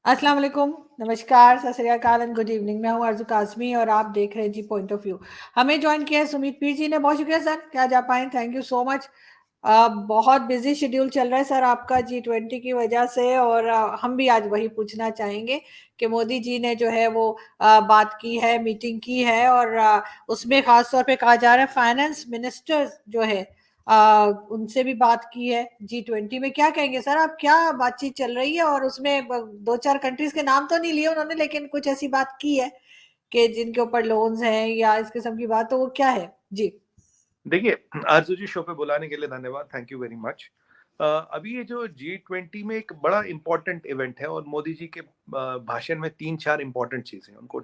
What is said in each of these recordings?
अस्सलाम वालेकुम, नमस्कार, सत श्री अकाल एंड गुड इवनिंग। मैं हूँ आरज़ू काज़मी और आप देख रहे हैं जी पॉइंट ऑफ व्यू। हमें जॉइन किया है सुमित पीर जी ने, बहुत शुक्रिया सर कि आज आप आए, थैंक यू सो मच। बहुत बिजी शेड्यूल चल रहा है सर आपका G20 की वजह से, और हम भी आज वही पूछना चाहेंगे कि मोदी जी ने जो है वो बात की है, मीटिंग की है, और उसमें खास तौर पे कहा जा रहा है फाइनेंस मिनिस्टर जो है उनसे भी बात की है। G20 में क्या कहेंगे सर आप, क्या बातचीत चल रही है? और उसमें दो चार कंट्रीज के नाम तो नहीं लिए उन्होंने, लेकिन कुछ ऐसी बात की है कि जिनके ऊपर लोन्स हैं या इस किस्म की बात, तो वो क्या है जी? देखिए, आरज़ू जी शो पे बुलाने के लिए धन्यवाद, थैंक यू वेरी मच। अभी ये जो G20 में एक बड़ा इम्पोर्टेंट इवेंट है और मोदी जी के भाषण में 3-4 इम्पोर्टेंट चीज़ें हैं, उनको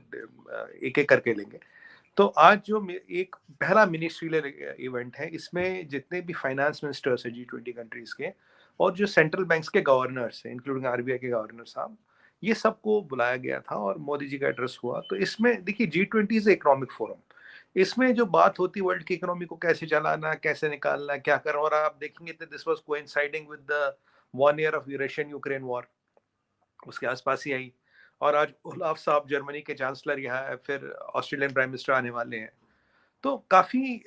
एक-एक करके लेंगे। तो आज जो एक पहला मिनिस्ट्रियल इवेंट है, इसमें जितने भी फाइनेंस मिनिस्टर्स हैं G20 कंट्रीज़ के और जो सेंट्रल बैंक्स के गवर्नर्स हैं, इंक्लूडिंग आरबीआई के गवर्नर साहब, ये सबको बुलाया गया था और मोदी जी का एड्रेस हुआ। तो इसमें देखिए G20 इज़ इकोनॉमिक फोरम। इसमें जो बात होती है वर्ल्ड की इकोनॉमी को कैसे चलाना, कैसे निकालना, क्या करना, और आप देखेंगे तो this was coinciding with the 1 year of Russian Ukraine war, उसके आसपास ही आई। और आज ओलाफ साहब जर्मनी के चांसलर यहाँ है, फिर ऑस्ट्रेलियन प्राइम मिनिस्टर आने वाले हैं। तो काफी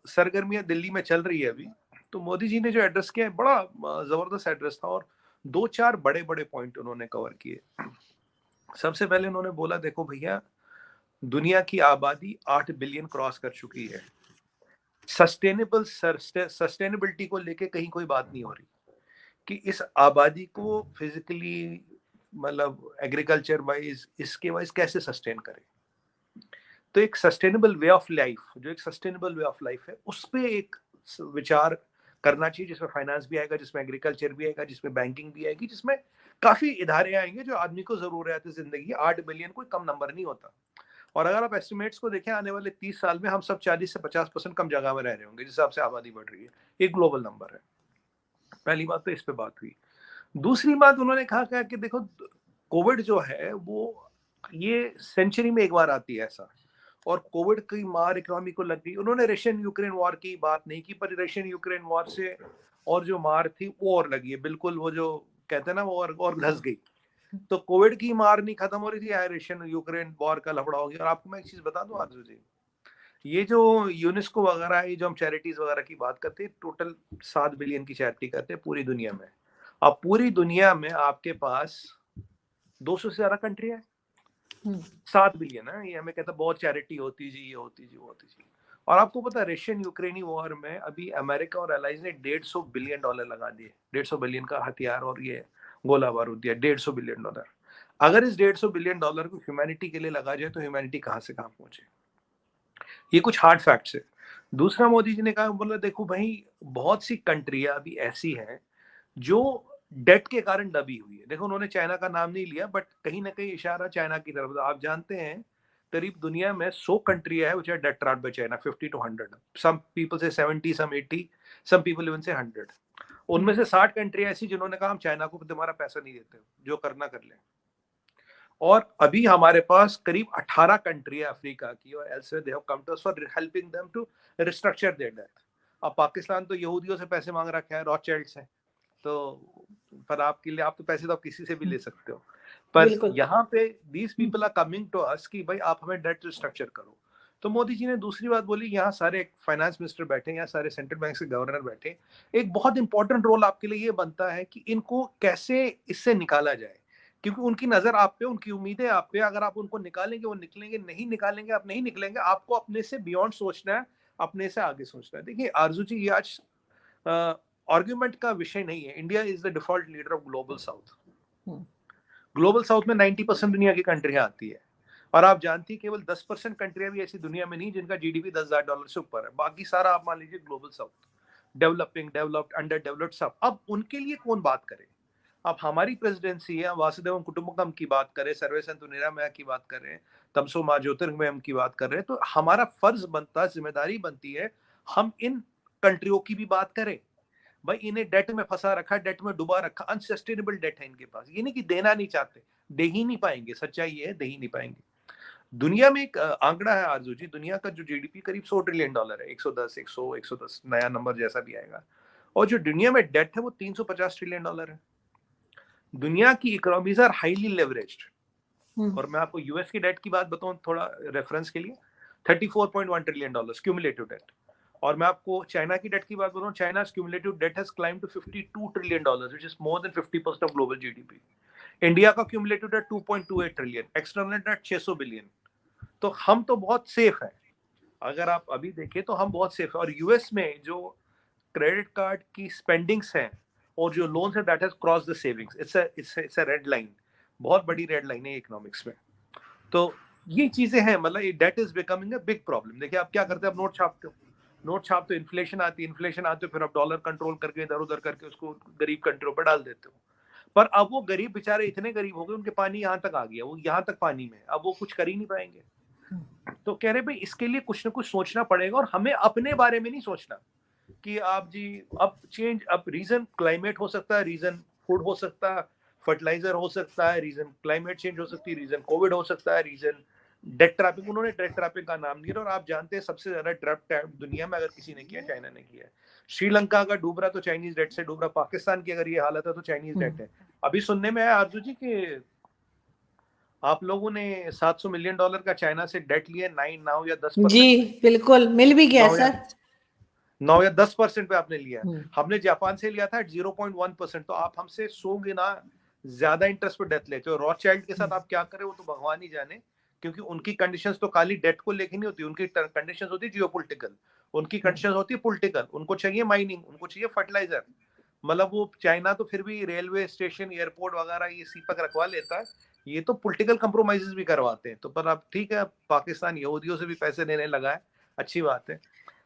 सरगर्मियां दिल्ली में चल रही है अभी। तो मोदी जी ने जो एड्रेस किया है, बड़ा जबरदस्त एड्रेस था और 2-4 बड़े-बड़े पॉइंट उन्होंने कवर किए। सबसे पहले उन्होंने बोला, देखो भैया, दुनिया की आबादी 8 बिलियन क्रॉस कर चुकी है। सस्टेनेबिलिटी को लेके कहीं कोई बात नहीं हो रही कि इस आबादी को फिजिकली, मतलब एग्रीकल्चर वाइज, इसके वाइज कैसे सस्टेन करें। तो एक सस्टेनेबल वे ऑफ लाइफ, जो एक सस्टेनेबल वे ऑफ लाइफ है, उस पे एक विचार करना चाहिए, जिसमें फाइनेंस भी आएगा, जिसमें एग्रीकल्चर भी आएगा, जिसमें बैंकिंग भी आएगी, जिसमें काफी इदारे आएंगे जो आदमी को जरूरत है जिंदगी। 8 बिलियन कोई कम नंबर नहीं होता। और अगर आप एस्टिमेट्स को देखें, आने वाले 30 साल में हम सब 40 से 50% कम जगह में रह रहे होंगे, जिस हिसाब से आबादी बढ़ रही है। एक ग्लोबल नंबर है। पहली बात तो इस पे बात हुई। दूसरी बात उन्होंने कहा कि देखो, कोविड जो है वो ये सेंचुरी में एक बार आती है ऐसा, और कोविड की मार इकोनॉमी को लग गई। उन्होंने रशियन यूक्रेन वॉर की बात नहीं की, पर रशियन यूक्रेन वॉर से और जो मार थी वो और लगी है, बिल्कुल वो जो कहते हैं ना, वो और घस गई। तो कोविड की मार नहीं खत्म हो रही थी, रशियन यूक्रेन वॉर का लफड़ा हो गया। और आपको मैं एक चीज बता दूं आरजू जी, ये जो यूनेस्को वगैरह है, ये जो हम चैरिटीज वगैरह की बात करते हैं, टोटल 7 बिलियन की चैरिटी करते हैं पूरी दुनिया में। अब पूरी दुनिया में आपके पास 200 से ज्यादा कंट्री है। 7 बिलियन है, ये हमें कहता है बहुत चैरिटी होती जी, ये होती जी, वो होती जी। और आपको पता है, रशियन यूक्रेनी वॉर में अभी अमेरिका और एलाइज ने $150 बिलियन लगा दिए। 150 बिलियन का हथियार और ये गोला बारूद दिया, $150 बिलियन। अगर इस $150 बिलियन को ह्यूमैनिटी के लिए लगा जाए तो ह्यूमैनिटी कहाँ से कहाँ पहुंचे। ये कुछ हार्ड फैक्ट्स है। दूसरा, मोदी जी ने कहा, बोला देखो भाई, बहुत सी कंट्रियां अभी ऐसी हैं जो डेट के कारण दबी हुई है। देखो, उन्होंने चाइना का नाम नहीं लिया, बट कहीं ना कहीं इशारा चाइना की तरफ। आप जानते हैं, करीब दुनिया में 100 कंट्रियां है which are debt trapped by China, 50 to 100। Some people say 70, some 80, some people even से 100। उनमें से 60 कंट्रियां ऐसी जिन्होंने कहा हम चाइना को तुम्हारा पैसा नहीं देते, जो करना कर लें। और अभी हमारे पास करीब 18 कंट्री है अफ्रीका की, और elsewhere they have come to us for helping them to restructure their debt. अब पाकिस्तान तो यहूदियों से पैसे मांग रखा है, रॉथशिल्ड से। तो पर आपके लिए, आप तो पैसे तो आप किसी से भी ले सकते हो, पर बिल्कुल। यहाँ पे these people are coming to us कि भाई आप हमें डेट रिस्ट्रक्चर करो। तो मोदी जी ने दूसरी बात बोली, यहाँ सारे फाइनेंस मिनिस्टर बैठे, यहाँ सारे सेंट्रल बैंक के गवर्नर बैठे, एक बहुत इंपॉर्टेंट रोल आपके लिए ये बनता है कि इनको कैसे इससे निकाला जाए, क्योंकि उनकी नजर आप पे, उनकी उम्मीदें आप पे। अगर आप उनको निकालेंगे वो निकलेंगे, नहीं निकालेंगे आप नहीं निकलेंगे। आपको अपने से बियॉन्ड सोचना है, अपने से आगे सोचना है। देखिए आरजू जी, ये आज आर्ग्यूमेंट का विषय नहीं है। India is the default leader of global south. Global south में 90% दुनिया की कंट्रियां आती है, और आप जानती है केवल 10% कंट्रियां भी ऐसी दुनिया में नहीं जिनका जीडीपी $10,000 से ऊपर है। बाकी सारा आप मान लीजिए global south, developing, developed, under developed, सब। अब उनके लिए कौन बात करे। अब हमारी प्रेसिडेंसी है, वासुदेव कुटुंबकम की बात करें, सर्वे संतु निरामया की बात करें, तमसो मां ज्योतिर्गमयम की बात कर रहे हैं, तो हमारा फर्ज बनता, जिम्मेदारी बनती है, हम इन कंट्रियों की भी बात करें। भाई, इन्हें डेट में फंसा रखा, डेट में डुबा रखा, अनसस्टेनेबल डेट है इनके पास। ये नहीं कि देना नहीं चाहते, दे ही नहीं पाएंगे। सच्चाई ये है, दे ही नहीं पाएंगे। दुनिया में एक आंकड़ा है आरजू जी, दुनिया का जो जीडीपी करीब $100 ट्रिलियन है। 110, 100, 110 नया नंबर जैसा भी आएगा। और जो दुनिया में डेट है वो $350 ट्रिलियन है। दुनिया की इकोनॉमीज आर हाईली लेवरेज्ड। और हम्म मैं आपको यूएस की डेट की बात बताऊं थोड़ा रेफरेंस के लिए, $34.1 ट्रिलियन क्यूमुलेटिव डेट। और मैं आपको चाइना की डेट की बात बताऊं, China cumulative debt has climb to $52 trillion, which is more than 50% of global GDP. India का cumulative debt 2.28 trillion, external debt 600 billion. तो हम तो बहुत सेफ हैं, अगर आप अभी देखें तो हम बहुत सेफ है। और यूएस में जो क्रेडिट कार्ड की स्पेंडिंग्स हैं और जो लोन्स है, that has cross the savings. It's a red line, बहुत बड़ी रेड लाइन है इकोनॉमिक्स में। तो ये चीजें हैं, मतलब debt is becoming a big problem. देखिए आप क्या करते हैं, आप नोट छापते हो, नोट छापते हो, इन्फ्लेशन आती है, इन्फ्लेशन आते हो, फिर आप डॉलर कंट्रोल करके इधर उधर करके उसको गरीब कंट्रियों पर डाल देते हो। पर अब वो गरीब बेचारे इतने गरीब हो गए, उनके पानी यहाँ तक आ गया, वो यहाँ तक पानी में, अब वो कुछ कर ही नहीं पाएंगे। तो कह रहे भाई इसके लिए कुछ ना कुछ सोचना पड़ेगा, और हमें अपने बारे में नहीं सोचना कि आप जी अब चेंज, अब रीजन क्लाइमेट हो सकता है, रीजन फूड हो सकता है, फर्टिलाइजर हो सकता है, रीजन क्लाइमेट चेंज हो सकती है, रीजन कोविड हो सकता है, रीजन डेट ट्रैपिंग। उन्होंने डेट ट्रैपिंग का नाम दिया, और आप जानते हैं सबसे ज्यादा ट्रैप दुनिया में अगर किसी ने किया, चाइना ने किया है। श्रीलंका अगर डूब रहा तो चाइनीज डेट से डूब रहा, पाकिस्तान की अगर ये हालत है तो चाइनीज डेट है। अभी सुनने में आया आरजू जी कि आप लोगों ने $700 मिलियन का चाइना से डेट लिया, 9 या जी 10% पे, बिल्कुल, मिल भी गया 9 या सर। 9 या 10% पे आपने लिया। हम्म हमने जापान से लिया था 0.1%। तो आप हमसे 100 गुना ज्यादा इंटरेस्ट पर डेट लेते हो। रॉथशाइल्ड के साथ आप क्या करें वो तो भगवान ही जाने, क्योंकि उनकी कंडीशंस तो खाली डेट को लेके नहीं होती, उनकी कंडीशंस होती है जियोपॉलिटिकल, उनकी कंडीशंस होती है पॉलिटिकल। उनको चाहिए माइनिंग, उनको चाहिए फर्टिलाइजर। मतलब वो चाइना तो फिर भी रेलवे स्टेशन, एयरपोर्ट वगैरह ये सीपक रखवा लेता है, ये तो पॉलिटिकल कंप्रोमाइजेस भी करवाते हैं। तो पर अब ठीक है, पाकिस्तान यहूदियों से भी पैसे लेने लगा है, अच्छी बात है।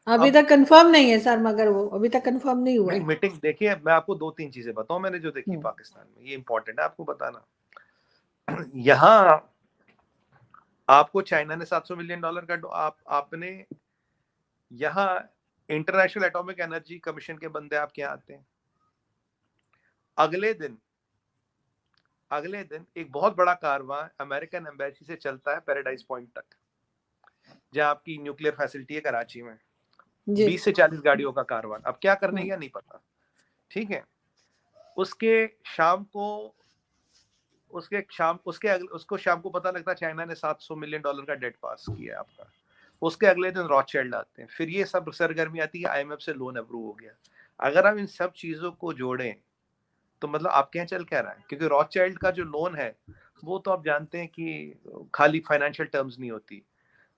अभी अब तक कंफर्म नहीं है सर, मगर वो अभी तक कंफर्म नहीं हुआ नहीं, है। मीटिंग देखिए, मैं आपको 2-3 चीजें बताऊं मैंने जो देखी हम्म पाकिस्तान में, ये इंपॉर्टेंट है आपको बताना। यहाँ आपको चाइना ने $700 मिलियन का आपने यहाँ इंटरनेशनल एटॉमिक एनर्जी कमीशन के बंदे आपके यहाँ आते हैं, अगले दिन एक बहुत बड़ा कारवां अमेरिकन एम्बेसी से चलता है पैराडाइज पॉइंट तक, जहाँ आपकी न्यूक्लियर फैसिलिटी है कराची में। जी 20 से 40 गाड़ियों का कारवां, अब क्या करने हम्म का नहीं पता, ठीक है। उसके शाम को उसको शाम को पता लगता है चाइना ने $700 मिलियन का डेट पास किया है आपका। उसके अगले दिन रॉथशाइल्ड आते हैं, फिर ये सब सरगर्मी आती है, आईएमएफ से लोन अप्रूव हो गया। अगर हम इन सब चीजों को जोड़ें तो मतलब आपके यहाँ चल क्या रहा है, क्योंकि रॉथशाइल्ड का जो लोन है वो तो आप जानते हैं कि खाली फाइनेंशियल टर्म्स नहीं होती,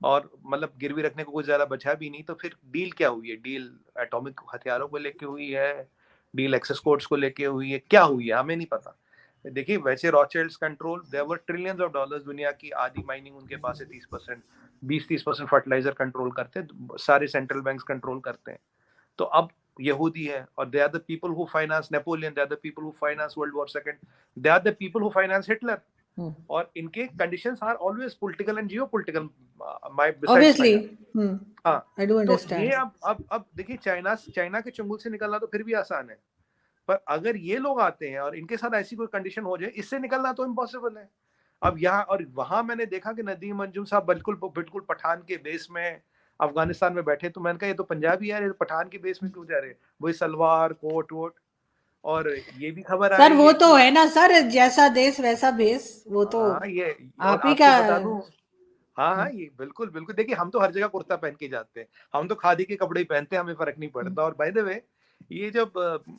और मतलब गिरवी रखने को कुछ ज्यादा बचा भी नहीं। तो फिर डील क्या हुई है, डील एटॉमिक हथियारों को लेके हुई है, डील एक्सेस कोर्ट्स को लेके हुई है, क्या हुई है हमें नहीं पता। देखिए वैसे Rothschilds control, there were trillions of dollars, दुनिया की आधी माइनिंग उनके पास है, 30%, 20-30% फर्टिलाइजर कंट्रोल करते हैं, सारे सेंट्रल बैंक्स कंट्रोल करते हैं। तो अब यहूदी है, और they are the people who finance Napoleon, they are the people who finance world war second, they are the people who finance Hitler. और इनके conditions are always political and geopolitical, my besides obviously. Finance. हाँ, I do तो ये understand. अब देखिए, China के चंगुल से निकलना तो फिर भी आसान है, पर अगर ये लोग आते हैं और इनके साथ ऐसी कोई कंडीशन हो जाए, इससे निकलना तो इम्पॉसिबल है। अब यहाँ और वहां मैंने देखा कि नदीम अंजुम साहब बिल्कुल बिल्कुल पठान के बेस में अफगानिस्तान में बैठे, तो मैंने कहा ये तो पंजाबी यार, ये तो पठान के बेस में क्यों जा रहे हैं, वही सलवार कोट वोट। और ये भी खबर आ सर रही वो है तो कि है ना सर, जैसा देश वैसा भेस, वो तो हाँ ये, और आप ही का। आपको बता दूं, हाँ हाँ ये बिल्कुल बिल्कुल, देखिए हम तो हर जगह कुर्ता पहन के जाते हैं, हम तो खादी के कपड़े ही पहनते हैं, हमें फर्क नहीं पड़ता। और बाय द वे, ये जब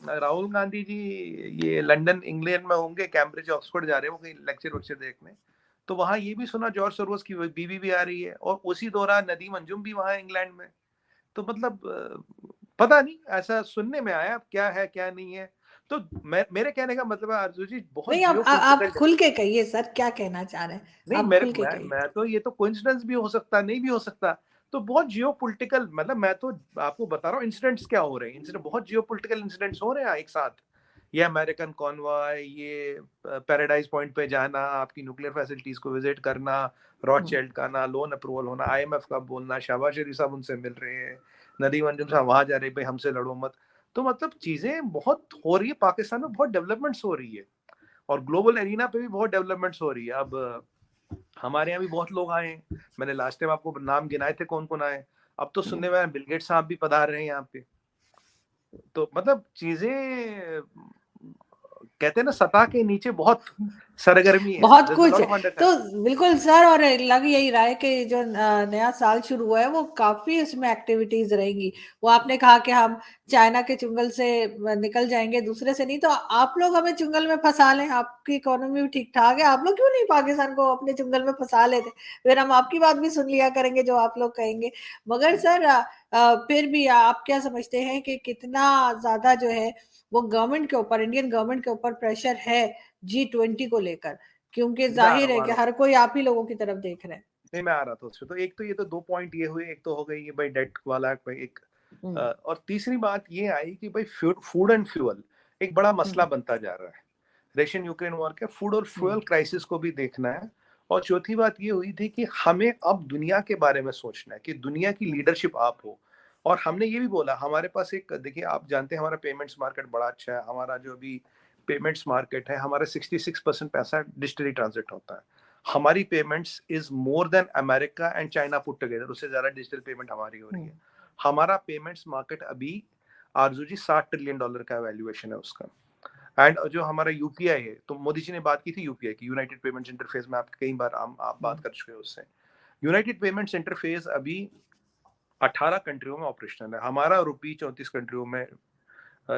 राहुल गांधी जी ये लंदन इंग्लैंड में होंगे, कैम्ब्रिज ऑक्सफोर्ड जा रहे हो कहीं लेक्चर वेक्चर देखने, तो वहां ये भी सुना जॉर्ज सोरोस की बीवी भी आ रही है, और उसी दौरान नदीम अंजुम भी वहां इंग्लैंड में। तो मतलब पता नहीं, ऐसा सुनने में आया, अब क्या है क्या नहीं है। तो मेरे कहने का मतलब है आरजू जी, बहुत नहीं, जियो आप खुल के कहिए सर, क्या कहना चाह रहे हैं, नहीं, आप मेरे खुल के कहिए। मैं तो, ये तो कोइंसिडेंस भी हो सकता, नहीं भी हो सकता। तो बहुत जियोपॉलिटिकल, मतलब मैं तो आपको बता रहा हूँ इंसिडेंट्स क्या हो रहे हैं, इंसिडेंट बहुत जियोपॉलिटिकल इंसिडेंट्स हो रहे हैं एक साथ। ये अमेरिकन कॉन्वॉय, ये पैराडाइज पॉइंट पे जाना, आपकी न्यूक्लियर फैसिलिटीज को विजिट करना, रॉथशाइल्ड का ना लोन अप्रूवल होना, आईएमएफ का बोलना, शहबाज शरीफ साहब उनसे मिल रहे हैं, नदीम अंजुम साहब वहां जा रहे हैं, भाई हमसे लड़ो मत। तो मतलब चीजें बहुत हो रही है, पाकिस्तान में बहुत डेवलपमेंट्स हो रही है, और ग्लोबल एरिना पे भी बहुत डेवलपमेंट्स हो रही है। अब हमारे यहाँ भी बहुत लोग आए हैं, मैंने लास्ट टाइम आपको नाम गिनाए थे कौन कौन आए। अब तो सुनने में बिल गेट्स साहब भी पधार रहे हैं यहाँ पे। तो मतलब चीजें कहते हैं ना सतह के नीचे बहुत सरगर्मी है, बहुत there's a कुछ lot है। of undercurrent. तो बिल्कुल सर, और लग यही रहा है कि जो नया साल शुरू हुआ है वो काफी इसमें एक्टिविटीज रहेंगी। वो आपने कहा कि हम चाइना के चुंगल से निकल जाएंगे, दूसरे से नहीं, तो आप लोग हमें चुंगल में फंसा लें। आपकी इकोनॉमी भी ठीक ठाक है, आप लोग क्यों नहीं पाकिस्तान को अपने चुंगल में फंसा लेते, फिर हम आपकी बात भी सुन लिया करेंगे जो आप लोग कहेंगे। मगर सर फिर भी आप क्या समझते हैं कि कितना ज्यादा जो है वो गवर्नमेंट के ऊपर, इंडियन गवर्नमेंट के ऊपर प्रेशर है G20 को लेकर, क्योंकि मैं आ जाहिर रहा है हूँ, कि हर कोई आप ही लोगों की तरफ देख रहे हैं। नहीं मैं आ रहा था उसपे। तो एक तो ये तो 2 पॉइंट ये हुए, एक तो हो गई ये भाई डेट वाला भाई एक, और तीसरी बात ये आई कि भाई फूड एंड फ्यूल एक बड़ा मसला बनता जा रहा है। रशियन यूक्रेन वॉर के फूड और फ्यूल क्राइसिस को भी देखना है। और चौथी बात ये हुई थी कि हमें अब दुनिया के बारे में सोचना है कि दुनिया की लीडरशिप आप हो। और हमने ये भी बोला हमारे पास एक, देखिए आप जानते हैं हमारा पेमेंट्स मार्केट बड़ा अच्छा है। हमारा जो अभी पेमेंट्स मार्केट है, हमारा 66% पैसा डिजिटली ट्रांजेक्ट होता है। हमारी payments is more then America and China put together, उससे ज्यादा डिजिटल पेमेंट हमारी हो रही है। हमारा पेमेंट्स मार्केट अभी आरजू जी $60 ट्रिलियन का वैल्यूएशन है उसका। एंड जो हमारा यूपीआई है, तो मोदी जी ने बात की थी यूपीआई की, यूनाइटेड पेमेंट्स इंटरफेस में, आप कई बार आप बात कर चुके हो उससे। यूनाइटेड पेमेंट्स इंटरफेस अभी 18 कंट्रियों में ऑपरेशनल है। हमारा रुपी 34 कंट्रियों में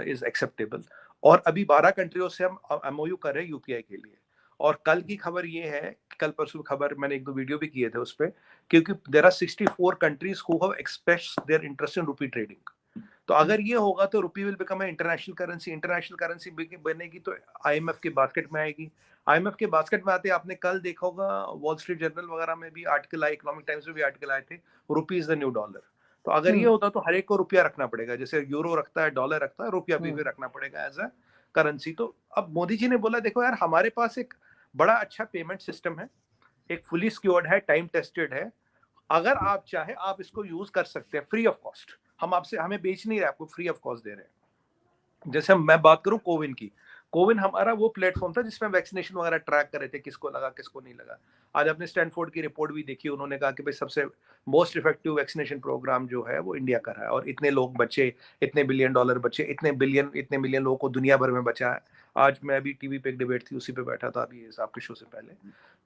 इज एक्सेप्टेबल। और अभी 12 कंट्रियों से हम एमओयू कर रहे हैं यूपीआई के लिए। और कल की खबर ये है, कल परसों खबर मैंने 1-2 वीडियो भी किए थे उस पर, क्योंकि there are 64 countries who have expressed their interest in rupee trading. तो अगर ये होगा तो rupee will become international currency. International currency बनेगी तो आईएमएफ के बास्केट में आएगी। आईएमएफ के बास्केट में आते आपने कल देखा होगा वॉल स्ट्रीट जर्नल वगैरह में भी आर्टिकल आए, इकोनॉमिक टाइम्स में भी आर्टिकल आए थे, रुपी इज द न्यू डॉलर। तो अगर ये होता तो हर एक को रुपया रखना पड़ेगा, जैसे यूरो रखता है, डॉलर रखता है, रुपया भी रखना पड़ेगा एज अ करेंसी। तो अब मोदी जी ने बोला देखो यार हमारे पास एक बड़ा अच्छा पेमेंट सिस्टम है, एक फुली सिक्योर्ड है, टाइम टेस्टेड है, अगर आप चाहे आप इसको यूज कर सकते हैं फ्री ऑफ कॉस्ट। हम आपसे, हमें बेच नहीं रहे, आपको फ्री ऑफ कॉस्ट दे रहे हैं। जैसे मैं बात करूं कोविन की, कोविन हमारा वो प्लेटफॉर्म था जिसमें वैक्सीनेशन वगैरह ट्रैक कर रहे थे, किसको लगा किसको नहीं लगा। आज आपने स्टैनफोर्ड की रिपोर्ट भी देखी, उन्होंने कहा कि भाई सबसे मोस्ट इफेक्टिव वैक्सीनेशन प्रोग्राम जो है वो इंडिया का रहा है, और इतने लोग बचे, इतने $1 बिलियन बचे, इतने मिलियन लोगों को दुनिया भर में बचा है। आज मैं अभी टीवी पे एक डिबेट थी, उसी पे बैठा था अभी आपके शो से पहले।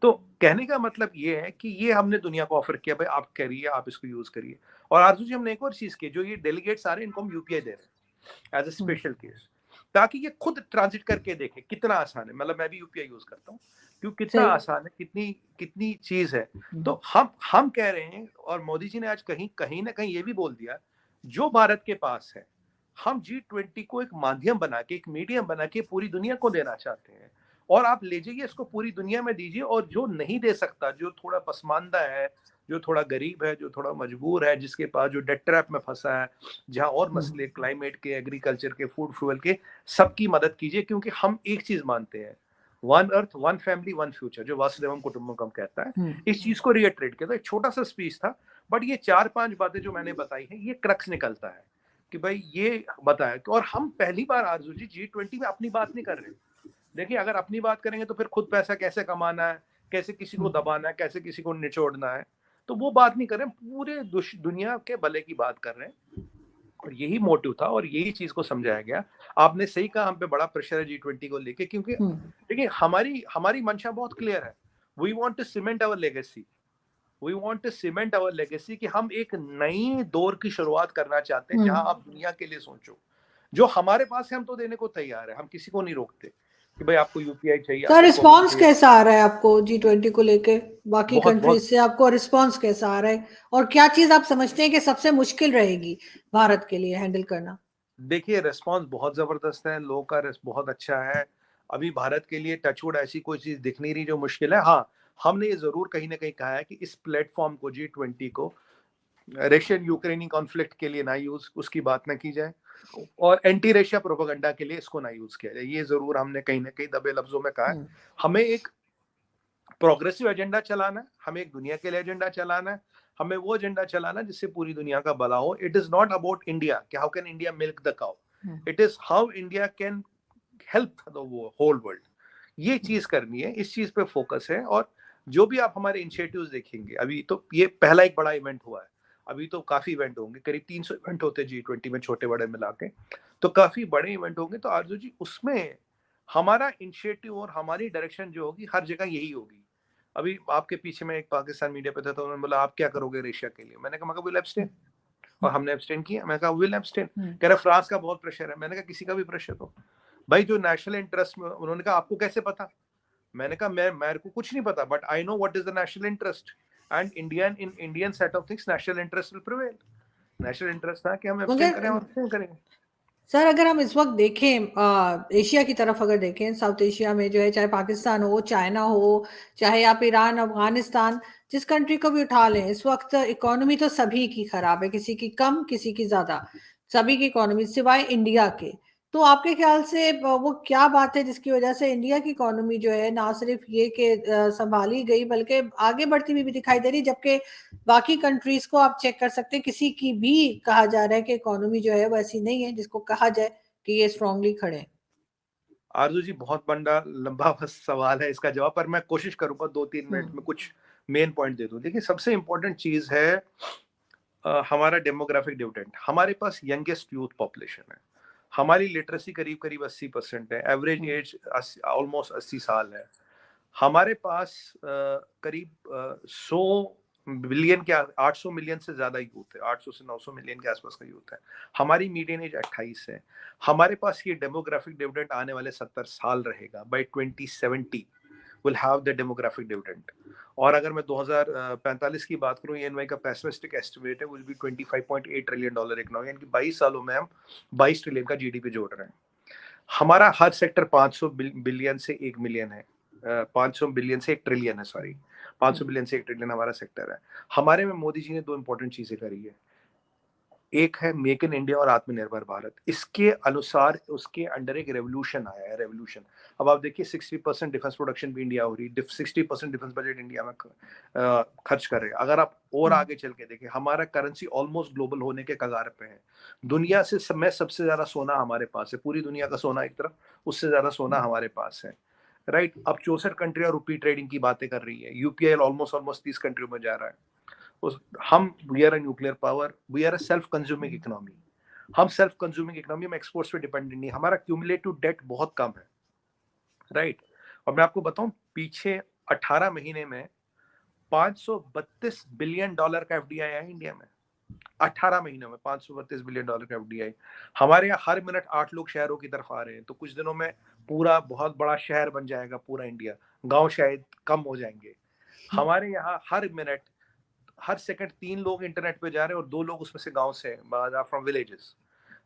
तो कहने का मतलब ये है कि ये हमने दुनिया को ऑफर किया, भाई आप करिए, आप इसको यूज करिए। और आरजू जी हमने एक और चीज की, जो ये डेलीगेट्स आ रहे हैं इनको हम यूपीआई दे रहे हैं एज ए स्पेशल केस, ताकि ये खुद ट्रांजिट करके देखे कितना आसान है। मतलब मैं भी यूपीआई यूज करता हूँ, क्योंकि कितना आसान है, कितनी कितनी चीज है। तो हम कह रहे हैं, और मोदी जी ने आज कहीं ना कहीं ये भी बोल दिया, जो भारत के पास है हम G20 को एक माध्यम बना के, एक मीडियम बना के पूरी दुनिया को देना चाहते हैं। और आप ले जाइए इसको पूरी दुनिया में दीजिए, और जो नहीं दे सकता, जो थोड़ा पसमानदा है, जो थोड़ा गरीब है, जो थोड़ा मजबूर है, जिसके पास जो डेट ट्रैप में फंसा है, जहां और मसले क्लाइमेट के, एग्रीकल्चर के, फूड फ्यूल के, सबकी मदद कीजिए। क्योंकि हम एक चीज मानते हैं, one earth, one family, one future, जो वासुदेवम कुटुंबकम कहता है। इस चीज को रिएटरेट किया। तो एक छोटा सा स्पीच था, बट ये 4-5 बातें जो मैंने बताई हैं, ये क्रक्स निकलता है कि भाई ये बताया। और हम पहली बार आरजू जी G20 में अपनी बात नहीं कर रहे। देखिए अगर अपनी बात करेंगे तो फिर खुद पैसा कैसे कमाना है, कैसे किसी को दबाना है, कैसे किसी को निचोड़ना है, तो वो बात नहीं कर रहे हैं, पूरे दुनिया के भले की बात कर रहे हैं। और यही मोटिव था और यही चीज को समझाया गया। आपने सही कहा, हम पे बड़ा प्रेशर है G20 को लेके, क्योंकि देखिए हमारी मंशा बहुत क्लियर है। We want to cement our legacy, we want to cement our legacy, कि हम एक नई दौर की शुरुआत करना चाहते हैं जहां आप दुनिया के लिए सोचो। जो हमारे पास है हम तो देने को तैयार है, हम किसी को नहीं रोकते कि भाई आपको यूपीआई चाहिए। सर रिस्पांस कैसा आ रहा है आपको G20 को लेके, बाकी बहुत कंट्रीज से आपको रिस्पांस कैसा आ रहा है, और क्या चीज आप समझते हैं कि सबसे मुश्किल रहेगी भारत के लिए हैंडल करना? देखिए रिस्पांस बहुत जबरदस्त है, लोगों का बहुत अच्छा है। अभी भारत के लिए टचवुड ऐसी कोई चीज दिख नहीं रही जो मुश्किल है। हाँ, हमने ये जरूर कहीं ना कहीं कहा है कि इस प्लेटफॉर्म को, G20 को, रशियन यूक्रेनी कॉन्फ्लिक्ट के लिए ना यूज, उसकी बात ना की जाए, और एंटी रशिया प्रोपेगेंडा के लिए इसको ना यूज किया जाए। ये जरूर हमने कहीं ना कहीं दबे लफ्जों में कहा है। हमें एक प्रोग्रेसिव एजेंडा चलाना है, हमें एक दुनिया के लिए एजेंडा चलाना है, हमें वो एजेंडा चलाना है जिससे पूरी दुनिया का भला हो। It is not about India कि how can India milk the cow, it is how India can help the whole world. ये चीज करनी है, इस चीज पे फोकस है। और जो भी आप हमारे इनिशिएटिव्स देखेंगे, अभी तो ये पहला एक बड़ा इवेंट हुआ है, अभी तो काफी इवेंट होंगे, करीब 300 इवेंट होते हैं G20 में, छोटे बड़े मिला के, तो काफी बड़े इवेंट होंगे। तो आरजू जी उसमें हमारा इनिशिएटिव और हमारी डायरेक्शन जो होगी हर जगह यही होगी। अभी आपके पीछे में एक पाकिस्तान मीडिया पे था, तो उन्होंने बोला आप क्या करोगे एशिया के लिए? मैंने कहा विल एब्सटेन, और हमने एब्सटेन किया। मैंने कहा विल एब्सटेन। कह रहे फ्रांस का बहुत प्रेशर है। मैंने कहा किसी का भी प्रेशर हो भाई, जो नेशनल इंटरेस्ट में। उन्होंने कहा आपको कैसे पता? मैंने कहा मेरे को कुछ नहीं पता, but I know what is the national interest, and Indian set of things national interest will prevail. National interest था कि हम एब्सटेन करें और एब्सटेन करेंगे। सर अगर हम इस वक्त देखें एशिया की तरफ, अगर देखें साउथ एशिया में जो है, चाहे पाकिस्तान हो, चाइना हो, चाहे आप ईरान, अफगानिस्तान, जिस कंट्री को भी उठा लें, इस वक्त इकोनॉमी तो सभी की खराब है, किसी की कम किसी की ज्यादा, सभी की इकोनॉमी सिवाय इंडिया के। तो आपके ख्याल से वो क्या बात है जिसकी वजह से इंडिया की इकोनॉमी जो है ना सिर्फ ये कि संभाली गई, बल्कि आगे बढ़ती हुई भी दिखाई दे रही, जबकि बाकी कंट्रीज को आप चेक कर सकते हैं, किसी की भी कहा जा रहा है कि इकोनॉमी जो है वो ऐसी नहीं है जिसको कहा जाए कि ये स्ट्रांगली खड़े हैं। आरजू जी, बहुत बड़ा लंबा सवाल है इसका जवाब, पर मैं कोशिश करूंगा 2-3 मिनट में कुछ मेन पॉइंट दे दूं। देखिए, सबसे इंपॉर्टेंट चीज है हमारा डेमोग्राफिक डिविडेंड। हमारे पास यंगेस्ट यूथ पॉपुलेशन है, हमारी लिटरेसी करीब करीब 80% है, एवरेज एज ऑलमोस्ट 80 साल है। हमारे पास करीब 100 बिलियन के 800 मिलियन से ज्यादा यूथ है, 800 से 900 मिलियन के आसपास का यूथ है। हमारी मीडियन एज 28 है। हमारे पास ये डेमोग्राफिक डिविडेंड आने वाले 70 साल रहेगा। By 2070 will have the demographic dividend. और अगर मैं 2045 की बात करूं, एनवाई का पेसिमिस्टिक एस्टिमेट है, विल बी $25.8 ट्रिलियन इकोनॉमी, यानी कि 22 सालों में हम 22 ट्रिलियन का जीडीपी जोड़ रहे हैं। हमारा हर सेक्टर 500 बिलियन से 1 मिलियन है, 500 बिलियन से 1 ट्रिलियन है, सॉरी 500 बिलियन से 1 ट्रिलियन हमारा सेक्टर है। हमारे में मोदी जी ने 2 इंपॉर्टेंट चीजें करी है, एक है मेक इन इंडिया और आत्मनिर्भर भारत। इसके अनुसार उसके अंडर एक रेवोल्यूशन आया है, रेवोल्यूशन। अब आप देखिए 60% डिफेंस प्रोडक्शन भी इंडिया हो रही, 60% डिफेंस बजट इंडिया में खर्च कर रहे हैं। अगर आप और आगे चल के देखें, हमारा करेंसी ऑलमोस्ट ग्लोबल होने के कगार पे है। दुनिया से सबसे ज्यादा सोना हमारे पास है, पूरी दुनिया का सोना एक तरफ, उससे ज्यादा सोना हमारे पास है, राइट। अब 64 कंट्रियां रुपी ट्रेडिंग की बातें कर रही है, यूपीआई ऑलमोस्ट 30 कंट्रियों में जा रहा है। हम we are a nuclear power, we are a self consuming economy. हम सेल्फ कंज्यूमिंग इकोनॉमी में एक्सपोर्ट्स पे डिपेंडेंट नहीं, हमारा क्यूमुलेटिव डेट बहुत कम है, राइट। और मैं आपको बताऊं, पीछे 18 महीने में $532 बिलियन का एफडीआई आया इंडिया में। 18 महीनों में $532 बिलियन का एफडीआई। हमारे यहाँ हर मिनट 8 लोग शहरों की तरफ आ रहे हैं, तो कुछ दिनों में पूरा बहुत बड़ा शहर बन जाएगा पूरा इंडिया, गांव शायद कम हो जाएंगे। हमारे यहाँ हर मिनट, हर सेकंड 3 लोग इंटरनेट पे जा रहे हैं और 2 लोग उसमें से गांव से फ्रॉम विलेजेस।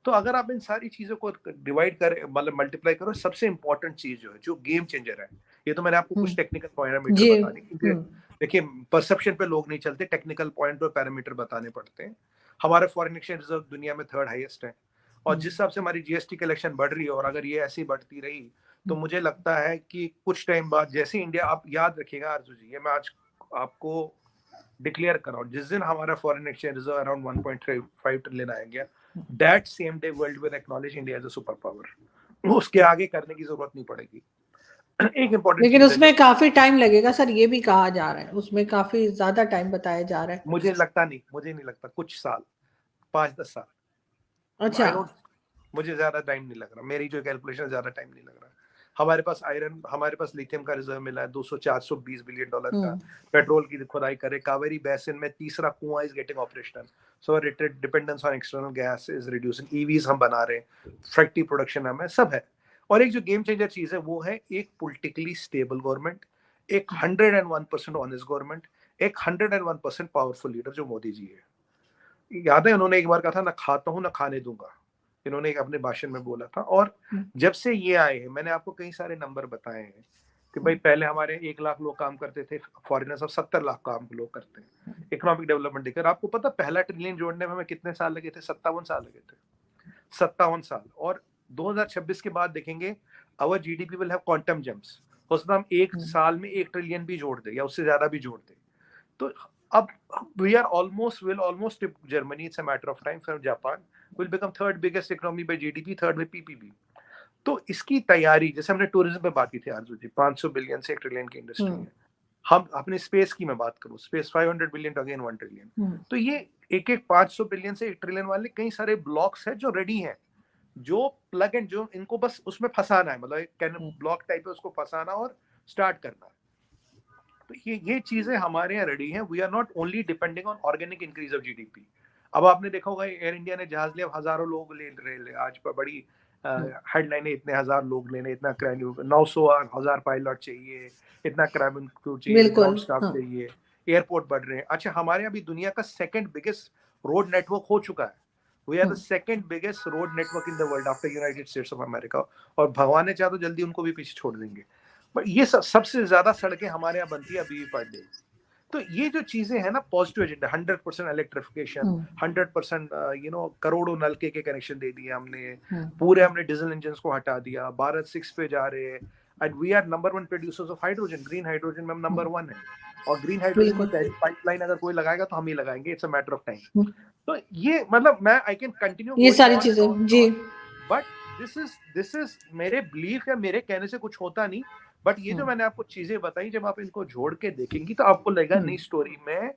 तो अगर आप इन सारी चीजों को डिवाइड करें, मतलब मल्टीप्लाई करो, सबसे इंपॉर्टेंट चीज जो है, जो गेम चेंजर है, ये तो मैंने आपको कुछ टेक्निकल पैरामीटर जी। बता दी, क्योंकि देखिए परसेप्शन पे लोग नहीं चलते, टेक्निकल पॉइंट पे पैरामीटर बताने पड़ते हैं। हमारे फॉरेन एक्सचेंज रिजर्व दुनिया में 3rd हाईएस्ट है, और जिस हिसाब से हमारी जीएसटी कलेक्शन बढ़ रही है, और अगर ये ऐसी बढ़ती रही, तो मुझे लगता है कि कुछ टाइम बाद जैसे इंडिया, आप याद रखिएगा आरजू जी, ये मैं आज आपको डिक्लेयर कर रहा हूं, जिस दिन हमारा foreign exchange reserve around 1.5 trillion आ गया, that same day world will acknowledge India as a super power. उसके आगे करने की जरूरत नहीं पड़ेगी। एक इंपॉर्टेंट लेकिन चीज है उसमें जो काफी टाइम लगेगा सर, ये भी कहा जा रहा है, उसमें काफी ज्यादा टाइम बताया जा रहा है। मुझे नहीं लगता कुछ साल, 5-10 साल, अच्छा। आई डोंट, मुझे ज्यादा टाइम नहीं लग रहा, मेरी जो कैलकुलेशन, ज्यादा टाइम नहीं लग रहा। हमारे पास आयरन, हमारे पास लिथियम का रिजर्व मिला है $200-420 बिलियन का। पेट्रोल की खुदाई करे, कावेरी बेसिन में तीसरा कुआं is getting operational, so dependence on external gas is reducing, EVs हम बना रहे हैं, फैक्ट्री प्रोडक्शन हमें सब है। और एक जो गेम चेंजर चीज है वो है एक पॉलिटिकली स्टेबल गवर्नमेंट, एक 101% ऑनेस्ट गवर्नमेंट, एक 101% पावरफुल लीडर जो मोदी जी है। याद है उन्होंने एक बार कहा था, ना खाता हूं ना खाने दूंगा, इन्होंने एक अपने भाषण में बोला था। और जब से ये आए हैं, मैंने आपको कई सारे नंबर बताए हैं कि भाई पहले हमारे 1 लाख लोग काम करते थे, फॉरेनर्स अब 70 लाख काम लोग करते हैं। इकोनॉमिक डेवलपमेंट देखकर आपको पता, पहला ट्रिलियन जोड़ने में हमें कितने साल लगे थे? 57 साल लगे थे, 57 साल। और 2026 के बाद देखेंगे, our GDP will have quantum jumps, हो सकता हम एक साल में 1 ट्रिलियन भी जोड़ दे या उससे ज्यादा भी जोड़ दे। तो अब we will almost tip Germany, it's a matter of time, from Japan will become 3rd biggest economy by GDP, 3rd by PPP। तो इसकी तैयारी, जैसे हमने टूरिज्म पे बात की थी आरजू जी, 500 बिलियन से 1 ट्रिलियन की इंडस्ट्री है। हम अपने स्पेस की मैं बात करूं, space 500 billion to again 1 trillion. तो ये एक 500 बिलियन से 1 ट्रिलियन वाले कई सारे ब्लॉक्स हैं जो रेडी हैं, जो प्लग एंड जो इनको बस उसमें फंसाना है, मतलब कैन ब्लॉक टाइप है, उसको फंसाना और स्टार्ट करना है। तो ये चीजें हमारे यहाँ रेडी हैं। We are not only depending on organic increase of GDP. अब आपने देखा होगा एयर इंडिया ने जहाज लिया, हजारों लोग ले रहे आज पर बड़ी हेडलाइन है, इतने हजार लोग लेने, इतना क्राइम, 900 हजार पायलट चाहिए, इतना क्राइम क्रू चाहिए, ग्राउंड स्टाफ चाहिए, एयरपोर्ट बढ़ रहे हैं। अच्छा, हमारे यहाँ भी दुनिया का सेकंड बिगेस्ट रोड नेटवर्क हो चुका है। We are the second biggest road network in the world after United States of America, और भगवान ने चाहा तो जल्दी उनको भी पीछे छोड़ देंगे। बट ये सबसे ज्यादा सड़कें हमारे यहाँ बनती है अभी पर डे। तो ये जो चीजें हैं ना, पॉजिटिव एजेंडा, 100% इलेक्ट्रिफिकेशन, 100% करोड़ों नलके के कनेक्शन दे दिए हमने, पूरे हमने डीजल इंजन को हटा दिया, भारत 6 पे जा रहे हैं, and we are number 1 producers of hydrogen, green hydrogen में हम नंबर 1 है, और ग्रीन हाइड्रोजन की पहली पाइपलाइन अगर कोई लगाएगा तो हम ही लगाएंगे, it's a matter of time. तो ये मतलब मैं आई कैन कंटिन्यू ये सारी चीजें जी, बट दिस इज मेरे बिलीफ है, मेरे कहने से कुछ होता नहीं, बट ये जो मैंने आपको चीजें बताई, जब आप इनको जोड़ के देखेंगी तो आपको लगेगा नई स्टोरी में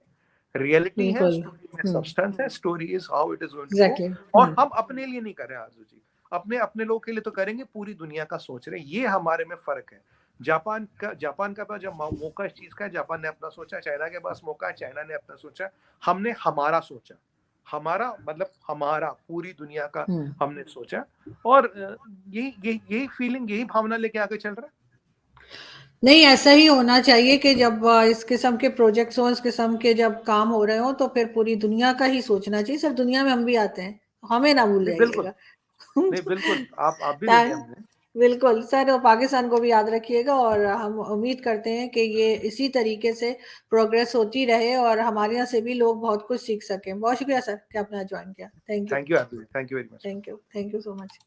रियलिटी है, स्टोरी में सब्सटेंस है, story is how it is going to go. और हम अपने लिए नहीं कर रहे आरजू जी, अपने लोग के लिए तो करेंगे, पूरी दुनिया का सोच रहे हैं। ये हमारे में फर्क है। जापान का पास जब मौका इस चीज का है, जापान ने अपना सोचा, चाइना के पास मौका है, चाइना ने अपना सोचा, हमने हमारा सोचा, हमारा मतलब हमारा पूरी दुनिया का हमने सोचा, और यही फीलिंग, यही भावना लेके आगे चल रहा है। नहीं, ऐसा ही होना चाहिए कि जब इस किस्म के प्रोजेक्ट्स हो, इस किस्म के जब काम हो रहे हो, तो फिर पूरी दुनिया का ही सोचना चाहिए। सिर्फ दुनिया में हम भी आते हैं, हमें ना भूल जाइएगा। नहीं बिल्कुल, आप भी लेंगे हमने। बिल्कुल सर, पाकिस्तान को भी याद रखिएगा, और हम उम्मीद करते हैं कि ये इसी तरीके से प्रोग्रेस होती रहे और हमारे यहाँ से भी लोग बहुत कुछ सीख सकें। बहुत शुक्रिया सर कि आपने ज्वाइन किया। Thank you very much. Thank you so much.